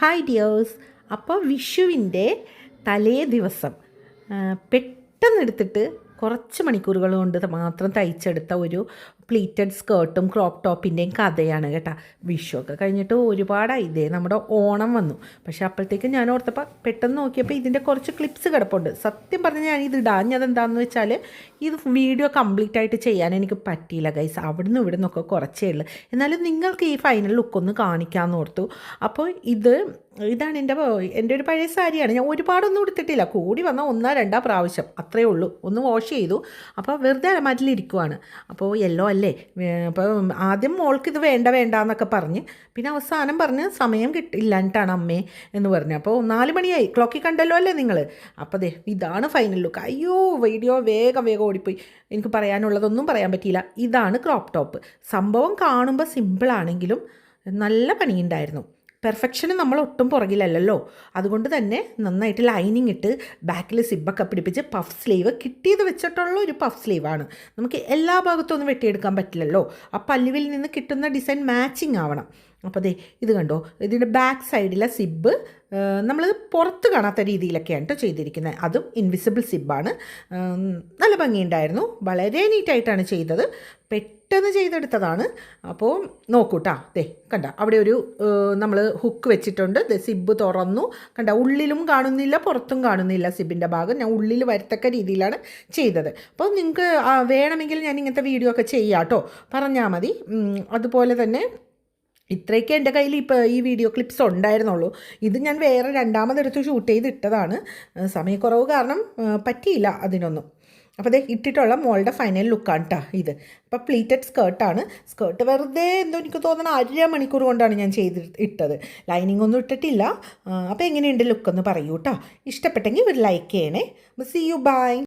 Hi dears. അപ്പോൾ വിഷുവിൻ്റെ തലേ ദിവസം പെട്ടെന്ന് എടുത്തിട്ട് കുറച്ച് മണിക്കൂറുകൾ കൊണ്ട് മാത്രം തയ്ച്ചെടുത്ത ഒരു പ്ലീറ്റഡ് സ്കേർട്ടും ക്രോപ്പ് ടോപ്പിൻ്റെയും കഥയാണ് കേട്ടോ. വിഷുവൊക്കെ കഴിഞ്ഞിട്ട് ഒരുപാടായി. ഇതേ നമ്മുടെ ഓണം വന്നു. പക്ഷേ അപ്പോഴത്തേക്കും ഞാൻ ഓർത്തപ്പോൾ പെട്ടെന്ന് നോക്കിയപ്പോൾ ഇതിൻ്റെ കുറച്ച് ക്ലിപ്സ് കിടപ്പുണ്ട്. സത്യം പറഞ്ഞാൽ ഞാൻ ഇത് ഇടാഞ്ഞത് എന്താണെന്ന് വെച്ചാൽ ഇത് വീഡിയോ കംപ്ലീറ്റ് ആയിട്ട് ചെയ്യാൻ എനിക്ക് പറ്റിയില്ല ഗൈസ്. അവിടുന്ന് ഇവിടെ നിന്നൊക്കെ കുറച്ചേ ഉള്ളൂ. എന്നാലും നിങ്ങൾക്ക് ഈ ഫൈനൽ ലുക്കൊന്ന് കാണിക്കാമെന്ന് ഓർത്തു. അപ്പോൾ ഇതാണ് എൻ്റെ ഒരു പഴയ സാരിയാണ്. ഞാൻ ഒരുപാടൊന്നും എടുത്തിട്ടില്ല. കൂടി വന്നാൽ 1-2 പ്രാവശ്യം അത്രയേ ഉള്ളൂ. ഒന്ന് വാഷ് ചെയ്തു. അപ്പോൾ വെറുതെ അലമാറ്റിലിരിക്കുവാണ്. അപ്പോൾ യെല്ലോ അല്ലേ. അപ്പോൾ ആദ്യം മോൾക്ക് ഇത് വേണ്ട എന്നൊക്കെ പറഞ്ഞ്, പിന്നെ അവസാനം പറഞ്ഞ് സമയം കിട്ടില്ലാഞ്ഞിട്ടാണ് അമ്മേ എന്ന് പറഞ്ഞു. അപ്പോൾ 4 മണിയായി. ക്ലോക്കിൽ കണ്ടല്ലോ അല്ലേ നിങ്ങൾ. അപ്പോൾ ഇതാണ് ഫൈനൽ ലുക്ക്. അയ്യോ, വീഡിയോ വേഗം ഓടിപ്പോയി. എനിക്ക് പറയാനുള്ളതൊന്നും പറയാൻ പറ്റിയില്ല. ഇതാണ് ക്രോപ്പ് ടോപ്പ്. സംഭവം കാണുമ്പോൾ സിമ്പിളാണെങ്കിലും നല്ല പണിയുണ്ടായിരുന്നു. പെർഫെക്ഷന് നമ്മൾ ഒട്ടും പുറകിലല്ലോ. അതുകൊണ്ട് തന്നെ നന്നായിട്ട് ലൈനിങ് ഇട്ട് ബാക്കിൽ സിബൊക്കെ പിടിപ്പിച്ച് പഫ് സ്ലീവ് കിട്ടിയത് വെച്ചിട്ടുള്ള ഒരു പഫ് സ്ലീവാണ്. നമുക്ക് എല്ലാ ഭാഗത്തും ഒന്നും വെട്ടിയെടുക്കാൻ പറ്റില്ലല്ലോ. ആ പല്ലുവിൽ നിന്ന് കിട്ടുന്ന ഡിസൈൻ മാച്ചിങ് ആവണം. അപ്പോൾ ഇത് കണ്ടോ, ഇതിൻ്റെ ബാക്ക് സൈഡിലെ സിബ് നമ്മൾ പുറത്ത് കാണാത്ത രീതിയിലൊക്കെയാണ് കേട്ടോ ചെയ്തിരിക്കുന്നത്. അതും ഇൻവിസിബിൾ സിബാണ്. നല്ല ഭംഗിയുണ്ടായിരുന്നു. വളരെ നീറ്റായിട്ടാണ് ചെയ്തത്. പെട്ടെന്ന് ചെയ്തെടുത്തതാണ്. അപ്പോൾ നോക്കൂട്ടാ. കണ്ട അവിടെ ഒരു നമ്മൾ ഹുക്ക് വെച്ചിട്ടുണ്ട്. സിബ് തുറന്നു. കണ്ട ഉള്ളിലും കാണുന്നില്ല പുറത്തും കാണുന്നില്ല സിബിൻ്റെ ഭാഗം. ഞാൻ ഉള്ളിൽ വരത്തക്ക രീതിയിലാണ് ചെയ്തത്. അപ്പോൾ നിങ്ങൾക്ക് വേണമെങ്കിൽ ഞാൻ ഇങ്ങനത്തെ വീഡിയോ ഒക്കെ ചെയ്യാം കേട്ടോ, പറഞ്ഞാൽ മതി. അതുപോലെ തന്നെ ഇത്രയൊക്കെ എൻ്റെ കയ്യിൽ ഇപ്പോൾ ഈ വീഡിയോ ക്ലിപ്സ് ഉണ്ടായിരുന്നുള്ളൂ. ഇത് ഞാൻ വേറെ രണ്ടാമതെടുത്ത് ഷൂട്ട് ചെയ്തിട്ടതാണ്. സമയക്കുറവ് കാരണം പറ്റിയില്ല അതിനൊന്നും. അപ്പോൾ ഇട്ടിട്ടുള്ള മോളുടെ ഫൈനൽ ലുക്കാണ് കേട്ടോ ഇത്. അപ്പോൾ പ്ലീറ്റഡ് സ്കേർട്ടാണ്. സ്കേർട്ട് വെറുതെ എന്തോ എനിക്ക് തോന്നുന്നു 1/2 മണിക്കൂർ കൊണ്ടാണ് ഞാൻ ഇട്ടത്. ലൈനിങ് ഒന്നും ഇട്ടിട്ടില്ല. അപ്പോൾ എങ്ങനെയുണ്ട് ലുക്കെന്ന് പറയൂ കേട്ടോ. ഇഷ്ടപ്പെട്ടെങ്കിൽ ഒരു ലൈക്ക് ചെയ്യണേ. See you, by.